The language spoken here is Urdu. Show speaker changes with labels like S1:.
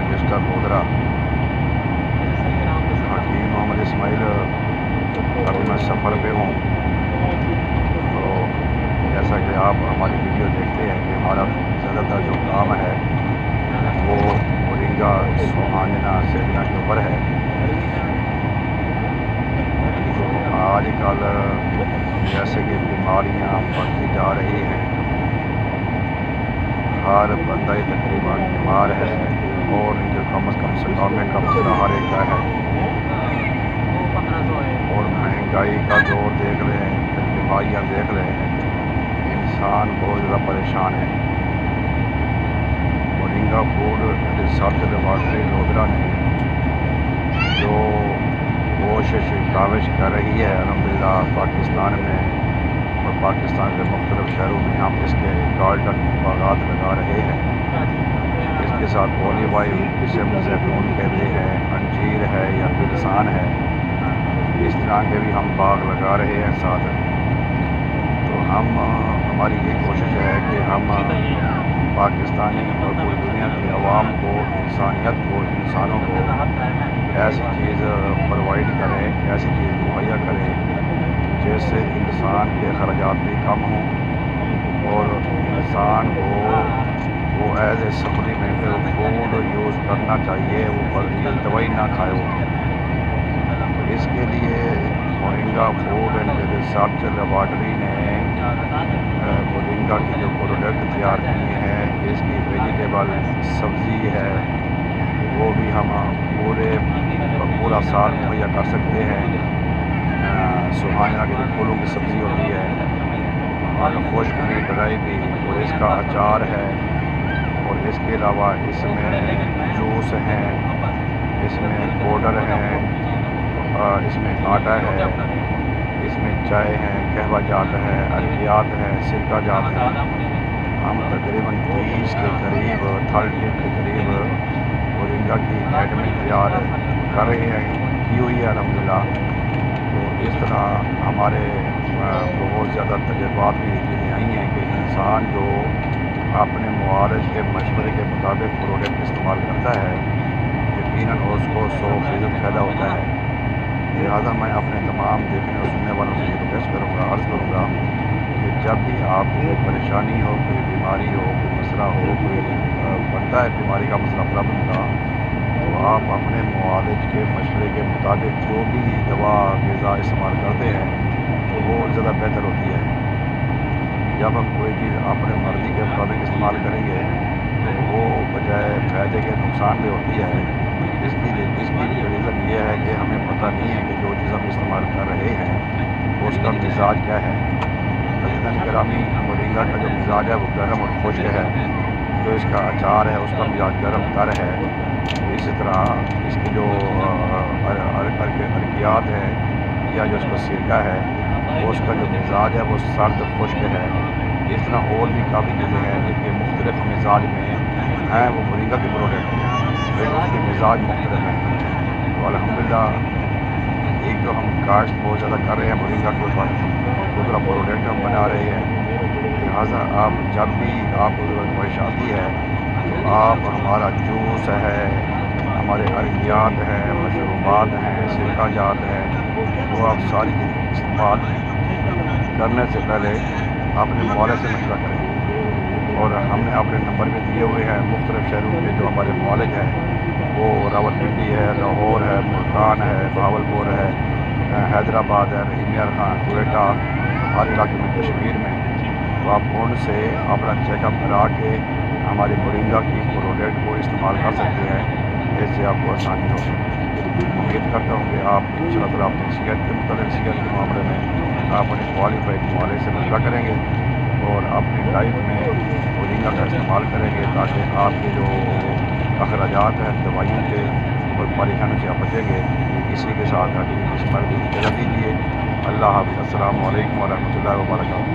S1: رجسٹر گودرا حکیم محمد اسماعیل، ابھی میں سفر پہ ہوں، تو جیسا کہ آپ ہماری ویڈیو دیکھتے ہیں کہ ہمارا زیادہ تر جو کام ہے وہ مورنگا سوہانجنا سیلنا کے اوپر ہے۔ تو آج کل جیسے کہ بیماریاں بڑھتی جا رہی ہیں، ہر بندہ ہی تقریباً بیمار ہے، اور جو کم از کم سکامے کا مسئلہ ہر ایک کا ہے، اور مہنگائی کا دور دیکھ رہے ہیں، پھر بیماریاں دیکھ رہے ہیں، انسان بہت زیادہ پریشان ہے۔ Moringa food research laboratory Godhra نے جو کاوش کر رہی ہے، الحمدللہ پاکستان میں اور پاکستان کے مختلف شہروں میں ہم اس کے گارڈن باغات لگا رہے ہیں۔ اس کے ساتھ اولیو آئل جسے ہم زیتون کہتے ہیں، انجیر ہے یا بلسان ہے، اس طرح کے بھی ہم باغ لگا رہے ہیں ساتھ۔ تو ہماری یہ کوشش ہے کہ ہم پاکستانی اور پوری دنیا کی عوام کو، انسانیت کو، انسانوں کو ایسی چیز پرووائڈ کریں، ایسی چیز مہیا کریں جس سے انسان کے اخراجات بھی کم ہوں، اور انسان کو وہ as a supplement food use کرنا چاہیے، وہ دوائی نہ کھائے وہ۔ تو اس کے لیے moringa food and research laboratory نے مورنگا کی جو پروڈکٹ تیار کیے ہیں، اس کی ویجیٹیبل سبزی ہے وہ بھی ہم پورا سال مہیا کر سکتے ہیں۔ سوہانجنا کی جو پھولوں کی سبزی ہوتی ہے، اور خشک بھی، ڈرائی بھی، اور اس کا اچار ہے، اور اس کے علاوہ اس میں جوس ہیں، اس میں پاؤڈر ہے، اس میں آٹا ہے، اس میں چائے ہے، قہوہ جات ہے، عرقیات ہے، سرکہ جات ہے۔ ہم تقریباً 30 کے قریب مورنگا کی آئٹمیں تیار کر رہے ہیں، کی ہوئی ہے الحمدللہ۔ تو اس طرح ہمارے بہت زیادہ تجربات بھی چیزیں آئی ہیں کہ انسان جو اپنے معالج کے مشورے کے مطابق پروڈکٹ استعمال کرتا ہے، یقیناً اس کو 100% فائدہ ہوتا ہے۔ لہٰذا میں اپنے تمام دیکھنے اور سننے والوں سے یہ ریکویسٹ کروں گا، عرض کروں گا کہ جب بھی آپ کو کوئی پریشانی ہو، کوئی بیماری ہو، کوئی مسئلہ ہو، کوئی بنتا ہے بیماری کا مسئلہ پرابلم کا، تو آپ اپنے معالج کے مشورے کے مطابق جو بھی دوا غذا استعمال کرتے ہیں تو وہ زیادہ بہتر ہوتی ہے۔ جب ہم کوئی چیز اپنے مرضی کے مطابق استعمال کریں گے تو وہ بجائے فائدے کے نقصان بھی ہوتی ہے۔ اس کی ریزن یہ ہے کہ ہمیں پتہ نہیں ہے کہ جو چیز ہم استعمال کر رہے ہیں اس کا مزاج کیا ہے۔ عزیزان گرامی، مورنگا کا جو مزاج ہے وہ گرم اور خشک ہے، جو اس کا اچار ہے اس کا مزاج گرم تر ہے۔ اسی طرح اس کی جو عرقیات ہیں یا جو اس کا سرکہ ہے، وہ اس کا جو مزاج ہے وہ سرد خشک ہے۔ اس طرح اور بھی کافی چیزیں ہیں جن کے مختلف مزاج میں ہیں، وہ مورنگا کے پروڈکٹ ہیں، لیکن اس کے مزاج مختلف ہیں۔ تو الحمدللہ ایک جو ہم کاشت بہت زیادہ کر رہے ہیں مورنگا کے اوپر، دوسرا پروڈکٹ ہم بنا رہے ہیں۔ لہٰذا آپ جب بھی آپ کو ضرورت پیش آتی ہے تو آپ ہمارا جوس ہے، ہمارے عرقیات ہیں، مشروبات ہیں، سرکہ جات ہیں، وہ آپ ساری چیزیں استعمال کرنے سے پہلے اپنے معالج سے مشورہ کریں۔ اور ہم نے اپنے نمبر بھی دیے ہوئے ہیں مختلف شہروں کے جو ہمارے معالج ہیں، وہ راولپنڈی ہے، لاہور ہے، ملتان ہے، بہاولپور ہے، حیدرآباد ہے، رحیم یار خان، کوئٹہ، ہر علاقے میں، کشمیر میں۔ تو آپ ان سے اپنا چیک اپ کرا کے ہماری مورنگا کی پروڈکٹ کو استعمال کر سکتے ہیں، اس سے آپ کو آسانی ہوگی۔ امید کرتا ہوں کہ آپ انشاءاللہ تعالیٰ اپنی صحت کے متعلق، صحت کے معاملے میں آپ اپنے کوالیفائڈ معالج سے مشورہ کریں گے اور اپنی لائف میں مورنگا کا استعمال کریں گے تاکہ آپ کے جو اخراجات ہیں دوائیوں کے اور پریشانیوں سے آپ بچیں گے۔ اسی کے ساتھ حکیم اسماعیل کو اجازت دیجیے۔ اللہ حافظ۔ السلام علیکم ورحمۃ اللہ وبرکاتہ۔